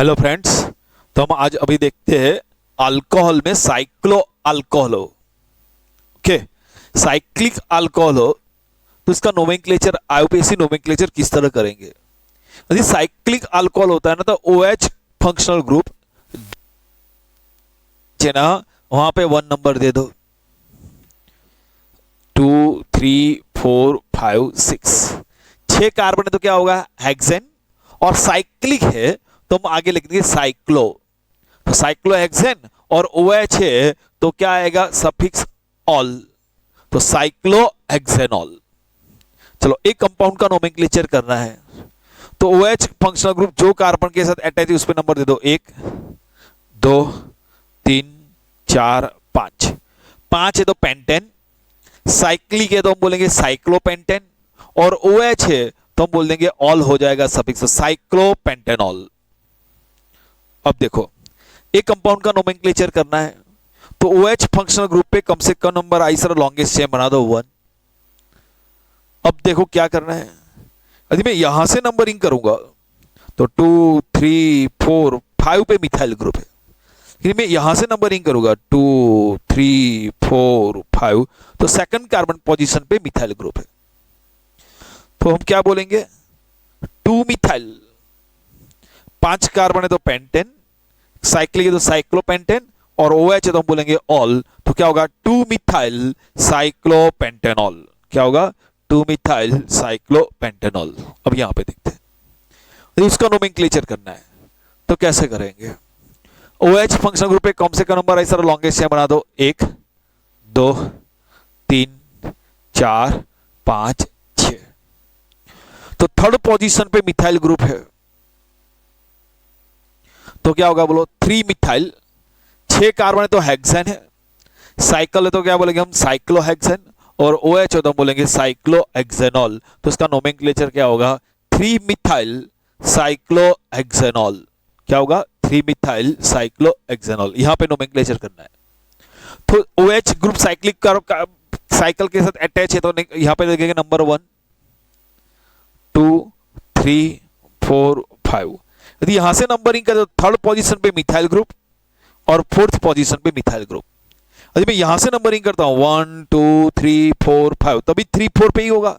Hello friends. तो हम आज अभी देखते हैं अल्कोहल में साइक्लो अल्कोहल हो। ओके, साइक्लिक अल्कोहल हो तो इसका नोमेनक्लेचर आईयूपीएसी नोमेनक्लेचर किस तरह करेंगे। यदि साइक्लिक अल्कोहल होता है ना तो OH फंक्शनल ग्रुप ना वहां पे 1 नंबर दे दो, 2 3 4 5 6 6 कार्बन है तो क्या होगा हेक्सेन, और साइक्लिक है तो हम आगे लिख देंगे साइक्लो। तो साइक्लोहेक्सेन और OH है तो क्या आएगा सफिक्स ऑल, तो साइक्लोहेक्सेनॉल। चलो एक कंपाउंड का नोमेनक्लेचर करना है तो OH फंक्शनल ग्रुप जो कार्बन के साथ अटैच है उस पर नंबर दे दो, 1 2 3 4 5 5 है तो पेंटेन, साइक्लिक है तो हम बोलेंगे साइक्लोपेंटेन, और OH है तो हम बोल देंगे ऑल हो जाएगा सफिक्स साइक्लोपेंटेनॉल। अब देखो एक कंपाउंड का नोमेनक्लेचर करना है तो OH फंक्शनल ग्रुप पे कम से कम नंबर आई सर लॉन्गेस्ट चेन बना दो 1। अब देखो क्या करना है, यदि मैं यहां से नंबरिंग करूंगा तो 2 3 4 5 पे मिथाइल ग्रुप है, यदि मैं यहां से नंबरिंग करूंगा 2 3 4 5 तो सेकंड कार्बन पोजीशन पे मिथाइल ग्रुप है। तो हम क्या बोलेंगे 2 मिथाइल, 5 कार्बन है तो पेंटेन, साइक्लिक है तो साइक्लोपेंटेन, और OH है तो हम बोलेंगे ऑल, तो क्या होगा 2 मिथाइल साइक्लोपेंटेनॉल। क्या होगा 2 मिथाइल साइक्लोपेंटेनॉल। अब यहां पे देखते हैं यदि उसका नोमेनक्लेचर करना है तो कैसे करेंगे। OH फंक्शनल ग्रुप पे कम से कम नंबर आई सर लॉन्गेस्ट चेन बना दो, 1 2 3 4 5 6। तो थर्ड पोजीशन पे मिथाइल ग्रुप है तो क्या होगा बोलो 3 मिथाइल, 6 कार्बन है तो हेक्सेन है, साइकिल है तो क्या बोलेंगे हम साइक्लोहेक्सेन, और OH है तो हम बोलेंगे साइक्लोहेक्सेनॉल। तो इसका नोमेनक्लेचर क्या होगा 3 मिथाइल साइक्लोहेक्सेनॉल। क्या होगा 3 मिथाइल साइक्लोहेक्सेनॉल। यहां पे नोमेनक्लेचर करना है तो OH ग्रुप साइक्लिक साइकिल के साथ अटैच है तो यहां पे लिखेंगे नंबर 1 2 3 4 5। यदि यहां से नंबरिंग करें तो थर्ड पोजीशन पे मिथाइल ग्रुप और फोर्थ पोजीशन पे मिथाइल ग्रुप। यदि मैं यहां से नंबरिंग करता हूं 1 2 3 4 5 तभी 3 4 पे ही होगा,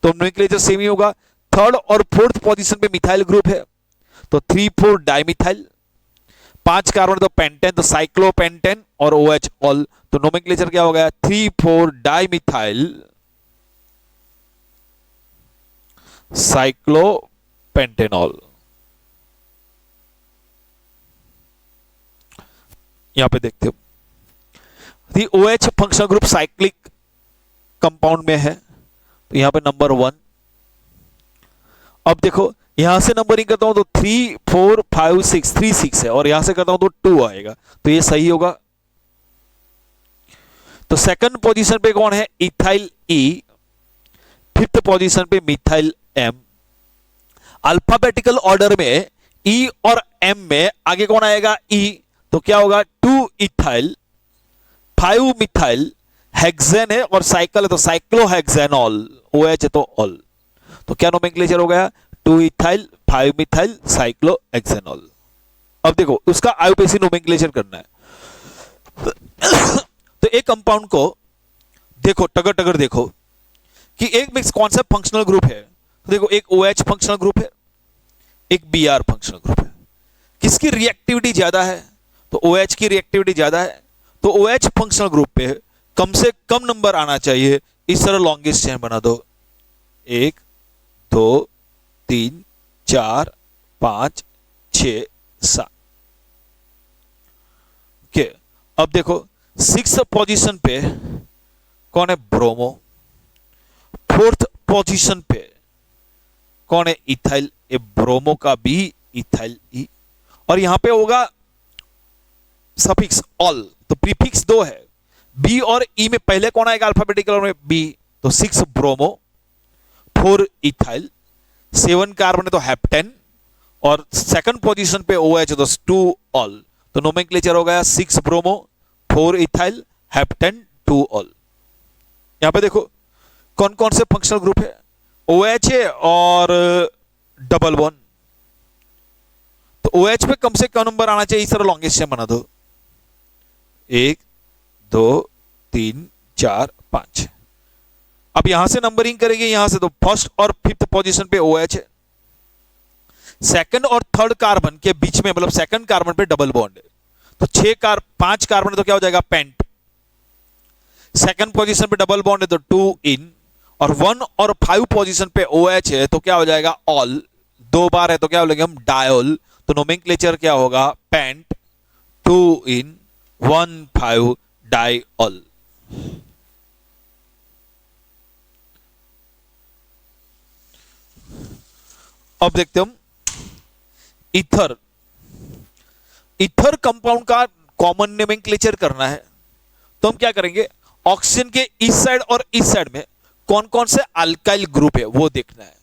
तो नोमेनक्लेचर सेम ही होगा। थर्ड और फोर्थ पोजीशन पे मिथाइल ग्रुप है तो 3 4 डाइमिथाइल, 5 कार्बन तो पेंटेन तो साइक्लोपेंटेन, और OH ऑल, तो नोमेनक्लेचर क्या हो गया 3 4 डाइमिथाइल साइक्लोपेंटेनॉल। यहां पे देखते हो यदि OH functional group cyclic compound में है तो यहां पे नंबर 1। अब देखो यहां से नंबरिंग करता हूं तो 3 4 5 6 3 6 है, और यहां से करता हूं तो 2 आएगा, तो ये सही होगा। तो सेकंड पोजीशन पे कौन है इथाइल E, फिफ्थ पोजीशन पे मिथाइल M। अल्फाबेटिकल ऑर्डर में E और M में आगे कौन आएगा E, तो क्या होगा 2 इथाइल 5 मिथाइल, हेक्सेन है और साइकिल है तो साइक्लोहेक्सेनॉल, OH है तो ऑल। तो क्या नोमेनक्लेचर हो गया 2 इथाइल 5 मिथाइल साइक्लोहेक्सेनॉल। अब देखो उसका आईयूपीएसी नोमेनक्लेचर करना है तो एक कंपाउंड को देखो टगर टगर देखो कि एक मिक्स कौन सा फंक्शनल ग्रुप है। तो देखो एक OH फंक्शनल ग्रुप है, एक Br फंक्शनल ग्रुप है, किसकी रिएक्टिविटी ज्यादा है, तो OH की रिएक्टिविटी ज्यादा है, तो OH फंक्शनल ग्रुप पे कम से कम नंबर आना चाहिए। इस तरह लॉन्गेस्ट चेन बना दो, 1 2 3 4 5 6 7। ओके, अब देखो 6th पोजीशन पे कौन है ब्रोमो, 4th पोजीशन पे कौन है इथाइल, ए ब्रोमो का भी इथाइल E, और यहां पे होगा सफिक्स ऑल, तो प्रीफिक्स 2 है। B और E में पहले कौन आएगा अल्फाबेटिकल में B, तो 6 ब्रोमो 4 इथाइल, 7 कार्बन है तो हेप्टेन, और सेकंड पोजीशन पे OH है तो 2 ऑल। तो नोमेनक्लेचर हो गया 6 ब्रोमो 4 इथाइल हेप्टेन 2 ऑल। यहां पे देखो कौन कौन से फंक्शनल ग्रुप है, OH है और डबल बॉन्ड, तो OH पे कम से कम नंबर आना चाहिए, इस तरह लॉन्गेस्ट चेन बना दो, 1 2 3 4 5। अब यहां से नंबरिंग करेंगे, यहां से तो फर्स्ट और फिफ्थ पोजीशन पे OH है, सेकंड और थर्ड कार्बन के बीच में मतलब सेकंड कार्बन पे डबल बॉन्ड है, तो 5 कार्बन है तो क्या हो जाएगा पेंट, सेकंड पोजीशन पे डबल बॉन्ड है तो 2 इन, और 1 और 5 पोजीशन पे OH है तो क्या हो जाएगा ऑल, 2 बार है तो क्या बोलेंगे हम डायोल, तो नोमेनक्लेचर क्या होगा पेंट 2 इन 1 5 डायोल। अब देखते हम ईथर, ईथर कंपाउंड का कॉमन नोमेनक्लेचर करना है, तो हम क्या करेंगे ऑक्सीजन के इस साइड और इस साइड में कौन कौन से अल्काइल ग्रुप है वो देखना है।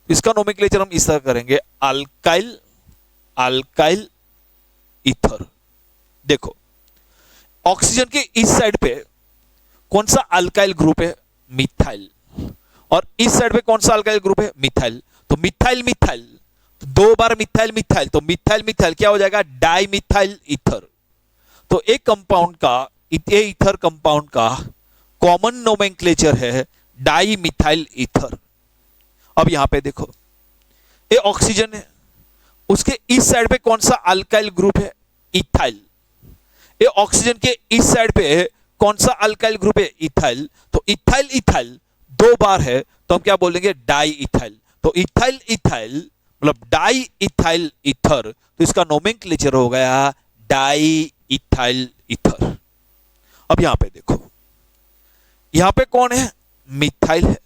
इसका नोमेनक्लेचर हम इस तरह करेंगे अल्काइल अल्काइल ईथर। देखो ऑक्सीजन के इस साइड पे कौन सा अल्काइल ग्रुप है मिथाइल, और इस साइड पे कौन सा अल्काइल ग्रुप है मिथाइल, तो मिथाइल मिथाइल तो 2 बार मिथाइल मिथाइल, तो मिथाइल मिथाइल क्या हो जाएगा डाई मिथाइल ईथर। तो एक कंपाउंड का ईथर कंपाउंड का कॉमन नोमेनक्लेचर है डाई मिथाइल ईथर। अब यहां पे देखो ये ऑक्सीजन है, उसके इस साइड पे कौन सा अल्काइल ग्रुप है इथाइल, ये ऑक्सीजन के इस साइड पे कौन सा अल्काइल ग्रुप है इथाइल, तो इथाइल इथाइल 2 बार है तो हम क्या बोलेंगे डाई इथाइल, तो इथाइल इथाइल मतलब डाई इथाइल ईथर, तो इसका नोमेनक्लेचर हो गया डाई इथाइल ईथर। अब यहां पे देखो यहां पे कौन है मिथाइल है,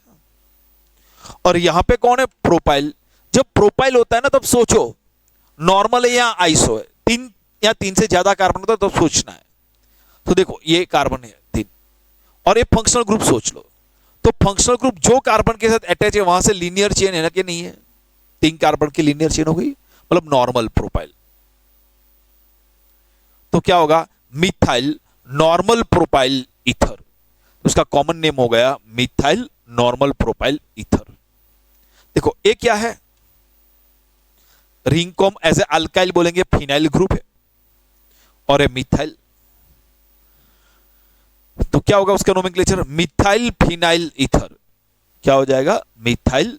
और यहां पे कौन है प्रोपाइल। जब प्रोपाइल होता है ना तब सोचो नॉर्मल है या आइसो है, 3 या 3 से ज्यादा कार्बन होता है तब सोचना है। तो देखो ये कार्बन है 3, और ये फंक्शनल ग्रुप सोच लो, तो फंक्शनल ग्रुप जो कार्बन के साथ अटैच है वहां से लीनियर चेन है ना कि नहीं है, 3 कार्बन की लीनियर चेन हो गई, मतलब नॉर्मल प्रोपाइल। तो क्या होगा मिथाइल नॉर्मल प्रोपाइल ईथर, उसका कॉमन नेम हो गया मिथाइल नॉर्मल प्रोपाइल ईथर। देखो ये क्या है रिंग को हम एज ए अल्काइल बोलेंगे, फिनाइल ग्रुप है, और ये मिथाइल, तो क्या होगा उसका नोमेनक्लेचर मिथाइल फिनाइल ईथर, क्या हो जाएगा methyl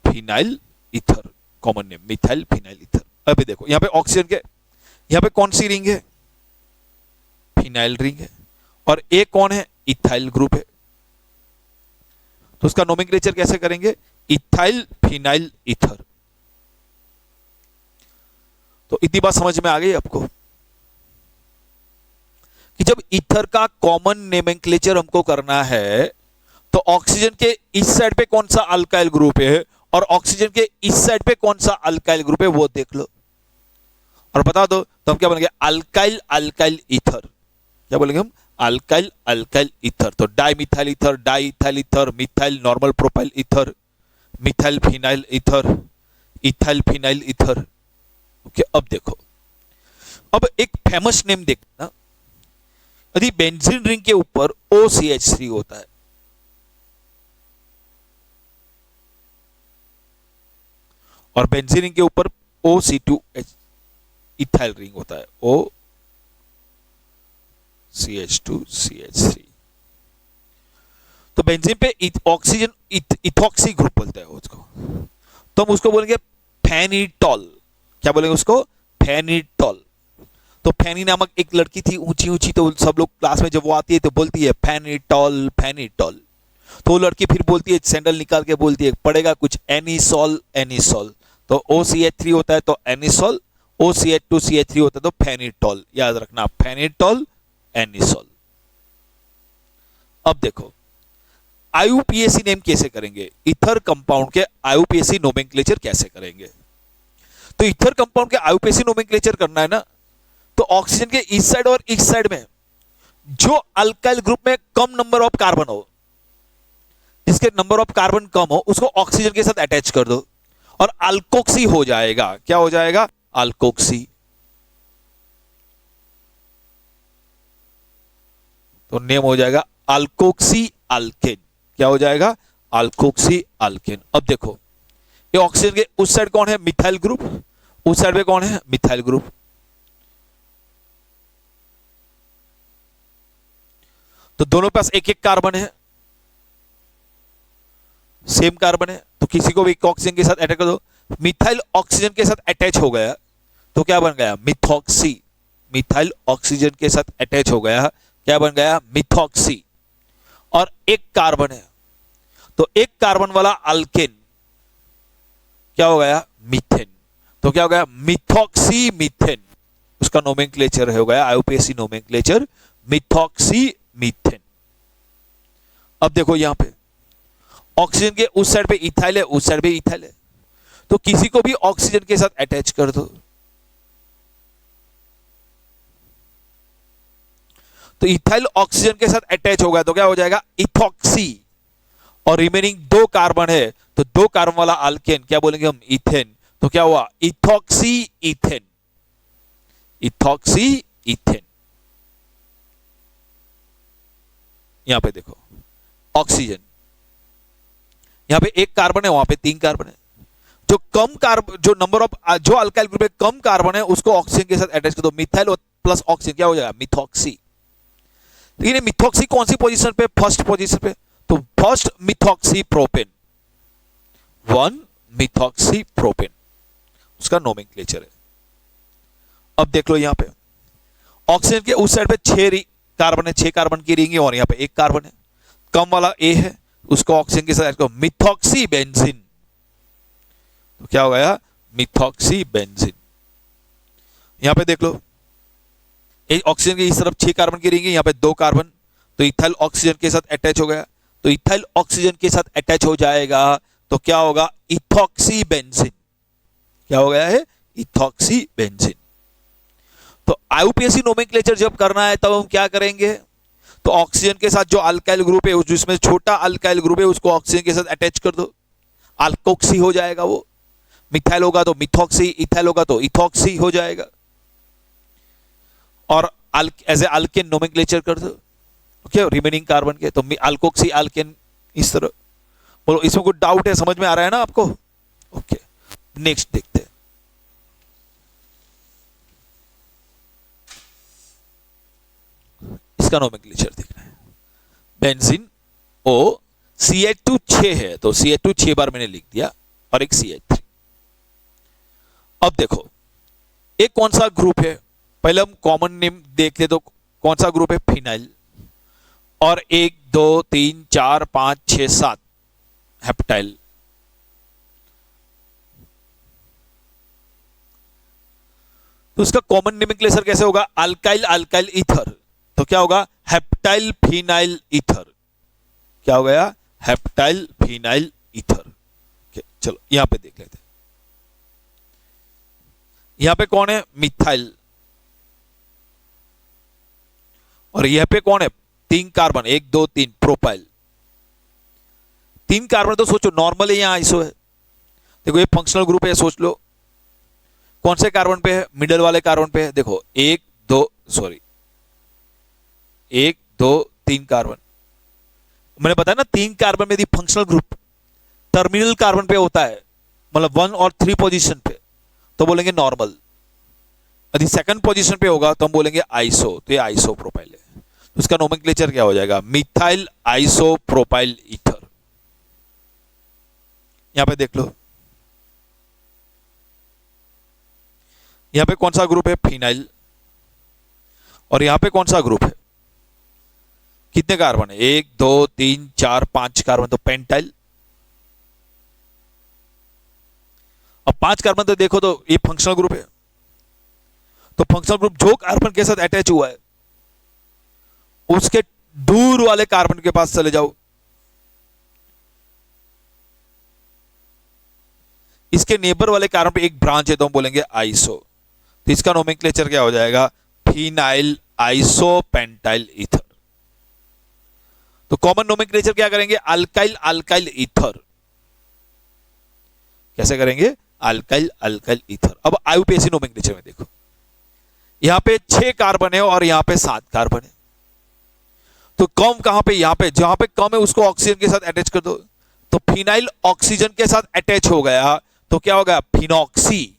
phenyl ether, common name methyl phenyl ether. अभी देखो यहां पे ऑक्सीजन के यहां पे कौन सी रिंग है फिनाइल रिंग है, और एक कौन है इथाइल ग्रुप है, तो उसका नोमेनक्लेचर कैसे करेंगे इथाइल फिनाइल ईथर। तो इतनी बात समझ में आ गई आपको कि जब ईथर का कॉमन नोमेनक्लेचर हमको करना है तो ऑक्सीजन के इस साइड पे कौन सा अल्काइल ग्रुप है और ऑक्सीजन के इस साइड पे कौन सा अल्काइल ग्रुप है वो देख लो और बता दो, तो हम क्या बोलेंगे अल्काइल अल्काइल ईथर, क्या बोलेंगे हम अल्काइल अल्काइल ईथर। तो di methyl ether, di ethyl ether, methyl normal propyl ether, methyl phenyl ether, ethyl phenyl ether. Okay अब देखो अब एक फेमस नेम देखना, यदि बेंजीन रिंग के ऊपर OCH3 होता है और बेंजीन रिंग के ऊपर OC2H इथाइल रिंग होता है, OCH2CH3, तो बेंजीन पे ऑक्सीजन इथॉक्सी ग्रुप बोलते हैं उसको, तो हम उसको बोलेंगे फेनिटॉल, क्या बोलेंगे उसको फेनिटॉल। तो फेनी नामक एक लड़की थी ऊंची ऊंची, तो सब लोग क्लास में जब वो आती है तो बोलती है फेनिटॉल फेनिटॉल, तो वो लड़की फिर बोलती है सैंडल निकाल के बोलती है पड़ेगा कुछ एनिसॉल एनिसॉल, तो OCH3 होता है तो एनिसॉल, OCH2CH3 होता है तो फेनिटॉल, याद रखना फेनिटॉल एनिसॉल। अब देखो IUPAC नेम कैसे करेंगे, ईथर कंपाउंड के IUPAC नोमेनक्लेचर कैसे करेंगे। तो ईथर कंपाउंड के IUPAC नोमेनक्लेचर करना है ना, तो ऑक्सीजन के इस साइड और इस साइड में जो अल्काइल ग्रुप में कम नंबर ऑफ कार्बन हो, जिसके नंबर ऑफ कार्बन कम हो उसको ऑक्सीजन के साथ अटैच कर दो और अल्कोक्सी हो जाएगा, क्या हो जाएगा अल्कोक्सी। तो नेम हो जाएगा अल्कोक्सी अल्केन, क्या हो जाएगा अल्कोक्सी अल्केन। अब देखो ये ऑक्सीजन के उस साइड कौन है मिथाइल ग्रुप, उस साइड पे कौन है, मिथाइल ग्रुप। तो दोनों पास एक एक कार्बन है, सेम कार्बन है, तो किसी को भी एक ऑक्सीजन के साथ अटैच कर दो, मिथाइल ऑक्सीजन के साथ अटैच हो गया तो क्या बन गया, मिथॉक्सी। मिथाइल ऑक्सीजन के साथ अटैच हो गया, क्या बन गया, मिथॉक्सी। और एक कार्बन है, तो एक कार्बन वाला अल्केन क्या हो गया, मीथेन। तो क्या हो गया, मिथॉक्सी मीथेन। उसका नोमेनक्लेचर हो गया आईयूपीएसी नोमेनक्लेचर मिथॉक्सी मीथेन। अब देखो यहां पे ऑक्सीजन के उस साइड पे इथाइल है, उस साइड पे इथाइल है, तो किसी को भी ऑक्सीजन के साथ अटैच कर दो, तो इथाइल ऑक्सीजन के साथ अटैच हो गया तो क्या हो जाएगा, इथॉक्सी। और रिमेनिंग दो कार्बन है, तो दो कार्बन वाला अल्केन क्या बोलेंगे हम, इथेन। तो क्या हुआ, इथॉक्सी इथेन। Ethoxy ethane. यहां पे देखो ऑक्सीजन, यहां पे एक कार्बन है, वहां पे तीन कार्बन है। जो कम कार्बन, जो नंबर ऑफ, जो अल्काइल ग्रुप में कम कार्बन है उसको ऑक्सीजन के साथ अटैच कर दो, मिथाइल प्लस ऑक्सीजन क्या हो जाएगा, मिथॉक्सी। लेकिन मिथॉक्सी कौन सी पोजीशन पे, फर्स्ट पोजीशन पे, तो first methoxy propane, 1 methoxy propane उसका नोमेनक्लेचर है। अब देख लो यहां पे ऑक्सीजन के उस साइड पे 6 कार्बन है, 6 कार्बन की रिंग है, और यहां पे एक कार्बन है, कम वाला ए है, उसको ऑक्सीजन के साथ मिथॉक्सी बेंजीन। तो क्या हो गया, मिथॉक्सी बेंजीन। यहां पे देख लो ऑक्सीजन के इस तरफ 6 कार्बन की रिंग है, यहां पे 2 कार्बन, तो इथाइल ऑक्सीजन के साथ अटैच हो गया, तो इथाइल ऑक्सीजन के साथ अटैच हो जाएगा तो क्या होगा, इथॉक्सी बेंजीन। क्या हो गया है, इथॉक्सी बेंजीन। तो आईयूपीएसी नोमेनक्लेचर जब करना है तब हम क्या करेंगे, तो ऑक्सीजन के साथ जो अल्काइल ग्रुप है, जिसमें छोटा अल्काइल ग्रुप है उसको ऑक्सीजन के साथ अटैच कर दो, अल्कोक्सी हो जाएगा वो। मिथाइल होगा तो मिथॉक्सी, इथाइल होगा तो इथॉक्सी हो जाएगा। और एज ए अल्केन नोमेनक्लेचर कर दो, ओके, रिमेनिंग कार्बन के, तो अल्कोक्सी अल्केन इस तरह। बोलो इसमें कुछ डाउट है, समझ में आ रहा है ना आपको, ओके। नेक्स्ट देखते हैं, इसका नोमेनक्लेचर देखना है। बेंजीन ओ CH2 6 है, तो CH2 6 बार मैंने लिख दिया, और एक CH3। अब देखो एक कौन सा ग्रुप है, पहले हम कॉमन नेम देख ले, तो कौन सा ग्रुप है, फिनाइल। और 1 2 3 4 5 6 7 हेप्टाइल। तो उसका कॉमन नोमेनक्लेचर कैसे होगा, अल्काइल अल्काइल ईथर। तो क्या होगा, हेप्टाइल फिनाइल ईथर। क्या हो गया, हेप्टाइल फिनाइल ईथर। चलो यहां पे देख लेते हैं, यहां पे कौन है, मिथाइल, और यहां पे कौन है, 3 कार्बन, 1 2 3 प्रोपाइल। 3 कार्बन तो सोचो नॉर्मल है, यहां आइसो है, देखो ये फंक्शनल ग्रुप है, सोच लो कौन से कार्बन पे है, मिडल वाले कार्बन पे है। देखो 1 2 3 कार्बन, मैंने बताया ना 3 कार्बन में यदि फंक्शनल ग्रुप टर्मिनल कार्बन पे होता है, मतलब 1 और 3 पोजीशन पे, तो बोलेंगे नॉर्मल। यदि सेकंड पोजीशन पे होगा तो हम बोलेंगे आइसो, तो ये आइसो प्रोपाइल है। तो उसका नोमेनक्लेचर क्या हो जाएगा, मिथाइल आइसो प्रोपाइल ईथर। यहां पे देख लो, यहां पे कौन सा ग्रुप है, फिनाइल, और यहां पे कौन सा ग्रुप है, कितने कार्बन है, 1 2 3 4 5 कार्बन, तो पेंटाइल। अब 5 कार्बन तो देखो, तो ये फंक्शनल ग्रुप है, तो फंक्शनल ग्रुप जो कार्बन के साथ अटैच हुआ है उसके दूर वाले कार्बन के पास चले जाओ, इसके नेबर वाले कार्बन पे एक ब्रांच है तो हम बोलेंगे आइसो। तो इसका नोमेनक्लेचर क्या हो जाएगा, फिनाइल आइसो पेंटाइल ईथर। तो कॉमन नोमेनक्लेचर क्या करेंगे, अल्काइल अल्काइल ईथर। कैसे करेंगे, अल्काइल अल्काइल ईथर। अब आईयूपीएसी नोमेनक्लेचर में देखो, यहां पे 6 कार्बन है और यहां पे 7 कार्बन है, तो कम कहां पे, यहां पे, जहां पे कम है उसको ऑक्सीजन के साथ अटैच कर दो। तो फिनाइल ऑक्सीजन के साथ अटैच हो गया तो क्या हो गया, फिनॉक्सी।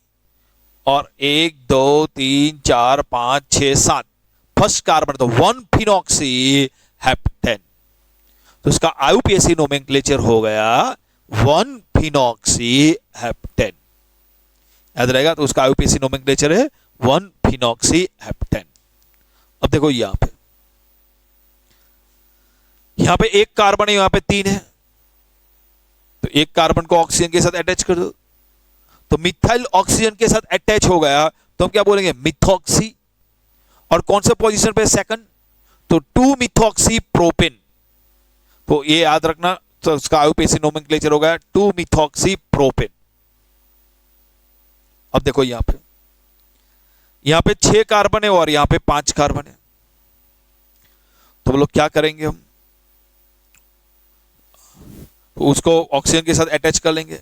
और 1 2 3 4 5 6 7 फर्स्ट कार्बन तो 1 फिनॉक्सी हेप्टेन। तो इसका आईयूपीएसी नोमेनक्लेचर हो गया 1 फिनॉक्सी हेप्टेन। याद रहेगा, तो उसका आईयूपीएसी नोमेनक्लेचर है 1 फिनॉक्सी हेप्टेन। अब देखो यहां पे एक कार्बन है, यहां पे 3 है, तो एक कार्बन को ऑक्सीजन के साथ अटैच कर दो, तो मिथाइल ऑक्सीजन के साथ अटैच हो गया, तो हम क्या बोलेंगे मिथॉक्सी। और कौन से पोजीशन पे सेकंड, तो 2 मिथॉक्सी प्रोपेन। तो ये याद रखना, तो उसका आईयूपीएसी नोमेनक्लेचर हो गया 2 मिथॉक्सी प्रोपेन। अब देखो यहां पे 6 कार्बन है और यहां पे 5 कार्बन है, तो हम लोग क्या करेंगे, हम तो उसको ऑक्सीजन के साथ अटैच कर लेंगे।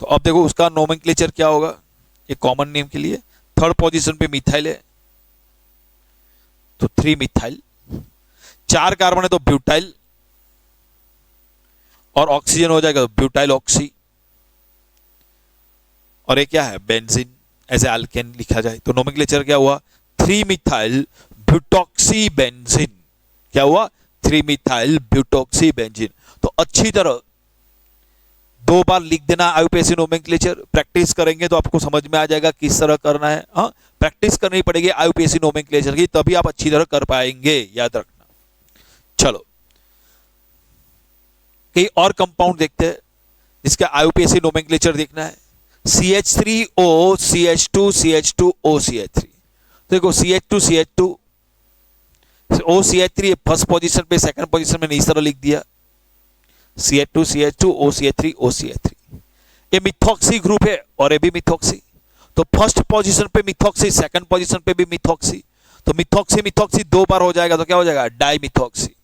तो अब देखो उसका नोमेनक्लेचर क्या होगा, ये कॉमन नेम के लिए थर्ड पोजीशन पे मिथाइल है, तो 3 मिथाइल। 4 कार्बन है तो ब्यूटाइल, और ऑक्सीजन हो जाएगा तो ब्यूटाइल ऑक्सी। और ये क्या है बेंजीन, एज ए अल्केन लिखा जाए, तो नोमेनक्लेचर क्या हुआ 3 मिथाइल ब्यूटॉक्सी बेंजीन। क्या हुआ 3 मिथाइल ब्यूटॉक्सी बेंजीन। तो अच्छी तरह 2 बार लिख देना आईयूपीएसी नोमेनक्लेचर, प्रैक्टिस करेंगे तो आपको समझ में आ जाएगा किस तरह करना है। हाँ, प्रैक्टिस करनी पड़ेगी आईयूपीएसी नोमेनक्लेचर की, तभी आप अच्छी तरह कर पाएंगे, याद रखना। चलो कई और कंपाउंड देखते हैं जिसका आईयूपीएसी नोमेनक्लेचर देखना है। CH3O CH2 CH2O CH3। देखो CH2 OCH3 फर्स्ट पोजीशन पे, सेकंड पोजीशन में इस तरह लिख दिया CH2 CH2 OCH3 OCH3। ये मिथॉक्सी ग्रुप है और ये भी मिथॉक्सी, तो फर्स्ट पोजीशन पे मिथॉक्सी, सेकंड पोजीशन पे भी मिथॉक्सी, तो मिथॉक्सी 2 बार हो जाएगा तो क्या हो जाएगा डाइमिथॉक्सी।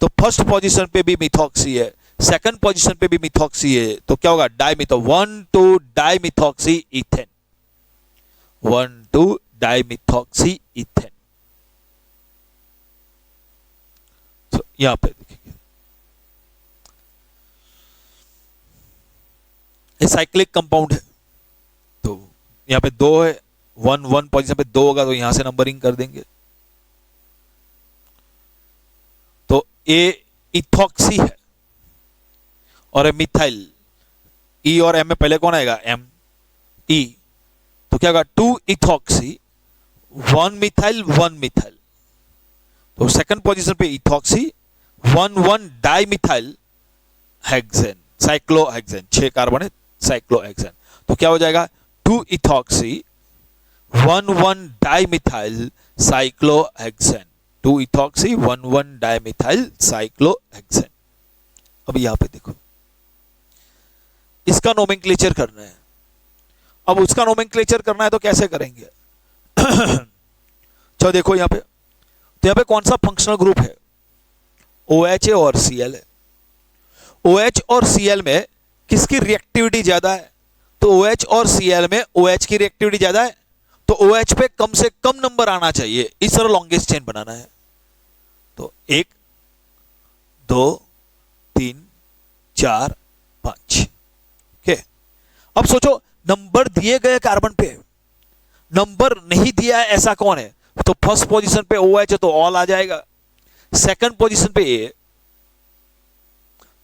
तो फर्स्ट पोजीशन पे भी मिथॉक्सी है, सेकंड पोजीशन पे भी मिथॉक्सी है, तो क्या होगा डाइमिथो 1 2 डाइमिथॉक्सी इथेन, 1 2 डाइमिथॉक्सी इथेन। तो यहां पे देखिए ये साइक्लिक कंपाउंड है, तो यहां पे 2 है, 1 पोजीशन पे 2 होगा, तो यहां से नंबरिंग कर देंगे। तो ये इथॉक्सी है और ये मिथाइल, ई और एम में पहले कौन आएगा एम, ई, तो क्या होगा 2 इथॉक्सी 1 मिथाइल 1 मिथाइल। तो सेकंड पोजीशन पे ethoxy 1 dimethyl hexane, cyclohexane, 6 carbon है साइक्लोहेक्सेन। तो क्या हो जाएगा 2 ethoxy 1 dimethyl cyclohexane, 2 ethoxy 1 dimethyl cyclohexane. अब यहां पे देखो इसका नोमेनक्लेचर करना है। अब उसका नोमेनक्लेचर करना है तो कैसे करेंगे चलो देखो यहां पे, तो यहां पे कौन सा फंक्शनल ग्रुप है, OH है और Cl है। OH और Cl में किसकी रिएक्टिविटी ज्यादा है, तो OH और Cl में OH की रिएक्टिविटी ज्यादा है, तो OH पे कम से कम नंबर आना चाहिए, इस तरह लॉन्गेस्ट चेन बनाना है। तो 1 2 3 4 5। ओके, अब सोचो नंबर दिए गए कार्बन पे, नंबर नहीं दिया है ऐसा कौन है, तो फर्स्ट पोजीशन पे OH है तो ऑल आ जाएगा, सेकंड पोजीशन पे A,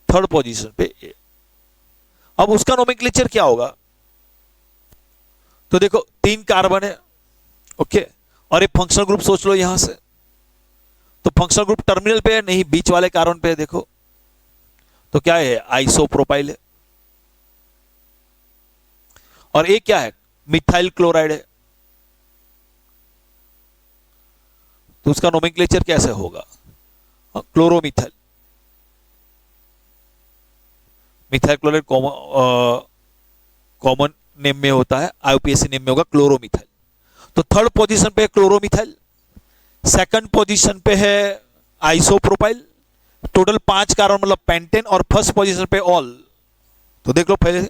थर्ड पोजीशन पे A। अब उसका नोमेनक्लेचर क्या होगा, तो देखो 3 कार्बन है, ओके, और एक फंक्शनल ग्रुप सोच लो यहां से, तो फंक्शनल ग्रुप टर्मिनल पे है, नहीं बीच वाले कार्बन पे है, देखो तो क्या है आइसोप्रोपाइल है, और एक क्या है मिथाइल क्लोराइड है। तो उसका नोमेनक्लेचर कैसे होगा, chloromethyl, methyl chloride common name में होता है, आईयूपीएसी नेम में होगा क्लोरोमिथाइल। तो थर्ड पोजीशन पे है क्लोरोमिथाइल, सेकंड पोजीशन पे है आइसोप्रोपाइल, टोटल 5 कार्बन मतलब पेंटेन, और फर्स्ट पोजीशन पे ऑल। तो देख लो पहले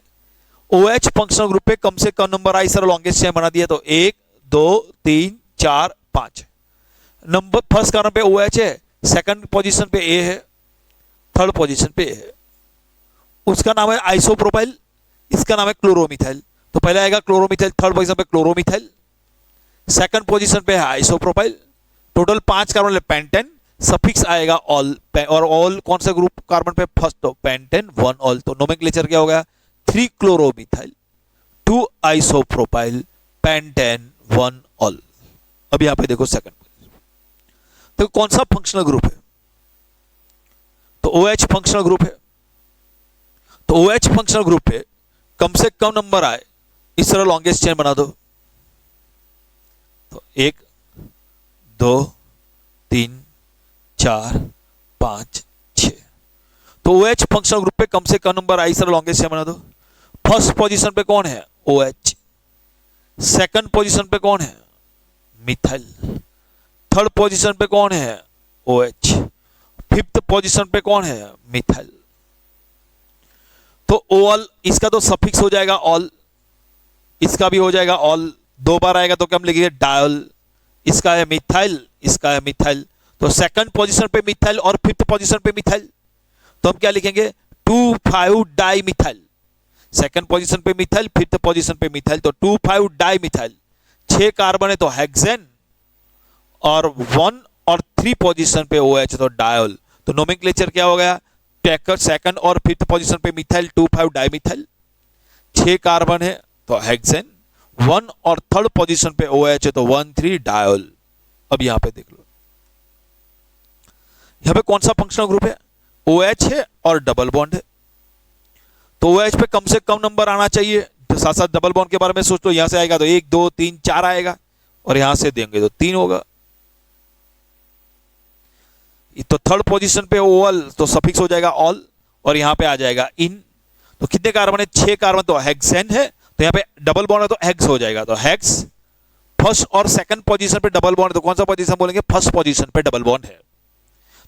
OH फंक्शनल ग्रुप पे कम से कम नंबर आई, सर लॉन्गेस्ट चेन बना दिया, तो 1 2 3 4 5 नंबर फर्स्ट कार्बन पे OH है, सेकंड पोजीशन पे A है, थर्ड पोजीशन पे A है। उसका नाम है आइसोप्रोपाइल, इसका नाम है क्लोरोमिथाइल। तो पहले आएगा क्लोरोमिथाइल, थर्ड पोजीशन पे क्लोरोमिथाइल, सेकंड पोजीशन पे है isopropyl. Total 5 carbon pentane, suffix आएगा ऑल, और ऑल कौन सा ग्रुप कार्बन पे? फर्स्ट, तो पेंटेन 1 ऑल। तो नोमेनक्लेचर क्या हो गया? 3 क्लोरोमिथाइल, 2 आइसोप्रोपाइल, पेंटेन 1 ऑल। अब यहां पे देखो सेकंड, तो कौन सा फंक्शनल ग्रुप है? तो OH फंक्शनल ग्रुप है। तो OH फंक्शनल ग्रुप पे कम से कम नंबर आए इस तरह लॉन्गेस्ट चेन बना दो। तो 1 2 3 4 5 6। तो OH फंक्शनल ग्रुप पे कम से कम नंबर आए इस तरह लॉन्गेस्ट चेन बना दो। फर्स्ट पोजीशन पे कौन है? OH। सेकंड पोजीशन पे कौन है? मिथाइल। थर्ड पोजीशन पे कौन है? OH। फिफ्थ पोजीशन पे कौन है? मिथाइल। तो ऑल, इसका तो सफिक्स हो जाएगा ऑल, इसका भी हो जाएगा ऑल, 2 बार आएगा तो क्या हम लिखेंगे? डायल। इसका है मिथाइल, इसका है मिथाइल। तो सेकंड पोजीशन पे मिथाइल और फिफ्थ पोजीशन पे मिथाइल, तो हम क्या लिखेंगे? 2,5 डाई मिथाइल। सेकंड पोजीशन पे मिथाइल, फिफ्थ पोजीशन पे मिथाइल, तो 2,5 डाई मिथाइल। 6 कार्बन है तो हेक्सेन, और 1 और 3 पोजीशन पे OH तो डायल। तो नोमेनक्लेचर क्या हो गया? सेकंड और फिफ्थ पोजीशन पे मिथाइल 2,5 डाइमिथाइल, 6 कार्बन है तो हेक्सेन, 1 और थर्ड पोजीशन पे OH है तो 1,3 डायल। अब यहां पे देख लो, यहां पे कौन सा फंक्शनल ग्रुप है? OH है और डबल बॉन्ड है। तो OH पे कम से कम नंबर आना चाहिए। तो साथ साथ डबल बॉन्ड के बारे में सोच लो, यहां से आएगा तो 1 2 3 4 आएगा, और यहां से देंगे तो 3 होगा। तो थर्ड पोजीशन पे OL तो सफिक्स हो जाएगा ऑल, और यहां पे आ जाएगा इन। तो कितने कार्बन है? 6 कार्बन, तो हेक्सेन है, तो यहां पे डबल बॉन्ड है तो हेक्स हो जाएगा। तो हेक्स फर्स्ट और सेकंड पोजीशन पे डबल बॉन्ड, तो कौन सा पोजीशन बोलेंगे? फर्स्ट पोजीशन पे डबल बॉन्ड है।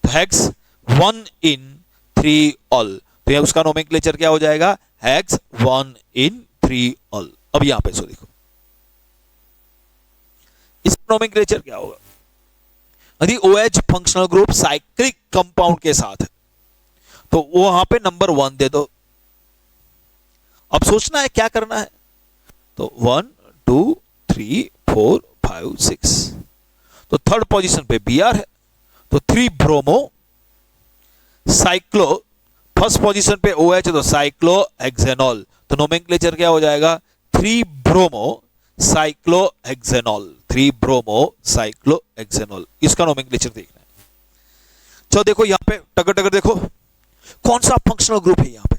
तो हेक्स 1 इन 3 ऑल, तो यह उसका नोमेनक्लेचर क्या हो जाएगा? हेक्स 1 इन 3 ऑल। अब यहां पे सो देखो, इसका नोमेनक्लेचर क्या होगा? यदि OH functional group cyclic compound के साथ है तो वो वहां पे नंबर 1 दे दो। अब सोचना है क्या करना है। तो 1 2 3 4 5 6, तो थर्ड पोजीशन पे Br है, तो 3 ब्रोमो साइक्लो, फर्स्ट पोजीशन पे OH है तो साइक्लो हेक्सेनॉल। तो नोमेनक्लेचर क्या हो जाएगा? 3 bromo cyclo hexanol, 3 bromo cyclo hexanol. इसका नोमेनक्लेचर देखना है। चलो देखो यहां पे टगर टगर देखो कौन सा फंक्शनल ग्रुप है यहां पे।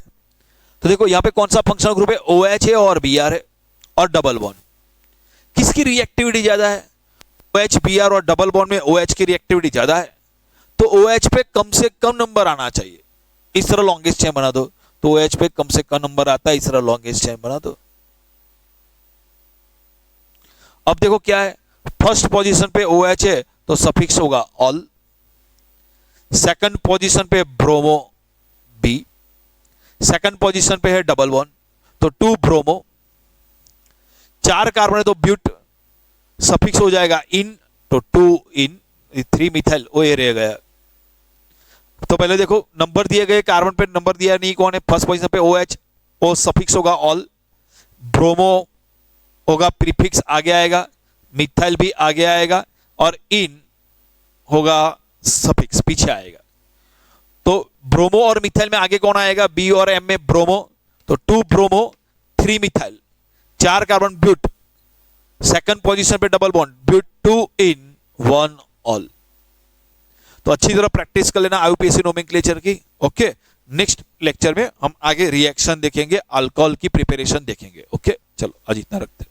तो देखो यहां पे कौन सा फंक्शनल ग्रुप है? OH है और Br है और डबल बॉन्ड। किसकी रिएक्टिविटी ज्यादा है? OH Br और डबल बॉन्ड में OH की रिएक्टिविटी ज्यादा है, तो OH पे कम से कम नंबर आना चाहिए। इस तरह लॉन्गेस्ट चेन बना दो। तो OH पे कम से कम नंबर आता है, इस तरह लॉन्गेस्ट चेन बना दो। अब देखो क्या है, फर्स्ट पोजीशन पे OH है तो सफिक्स होगा ऑल, सेकंड पोजीशन पे ब्रोमो B, सेकंड पोजीशन पे है डबल बॉन्ड तो 2 ब्रोमो, 4 कार्बन है तो ब्यूट, सफिक्स हो जाएगा इन तो 2 इन, 3 मिथाइल, वो ये रह गया। तो पहले देखो नंबर दिए गए, कार्बन पे नंबर दिया नहीं, कौन है? फर्स्ट पोजीशन पे OH, और सफिक्स होगा ऑल, ब्रोमो होगा प्रीफिक्स आगे आएगा, मिथाइल भी आगे आएगा, और इन होगा सफिक्स पीछे आएगा। तो ब्रोमो और मिथाइल में आगे कौन आएगा? B और M में ब्रोमो, तो 2 bromo 3 methyl, 4 carbon but, second position पे double bond but 2 ene 1 ol. तो अच्छी तरह प्रैक्टिस कर लेना IUPAC नोमेनक्लेचर की। ओके, नेक्स्ट लेक्चर में हम आगे रिएक्शन देखेंगे, अल्कोहल की प्रिपरेशन देखेंगे। ओके, चलो आज इतना रखते हैं।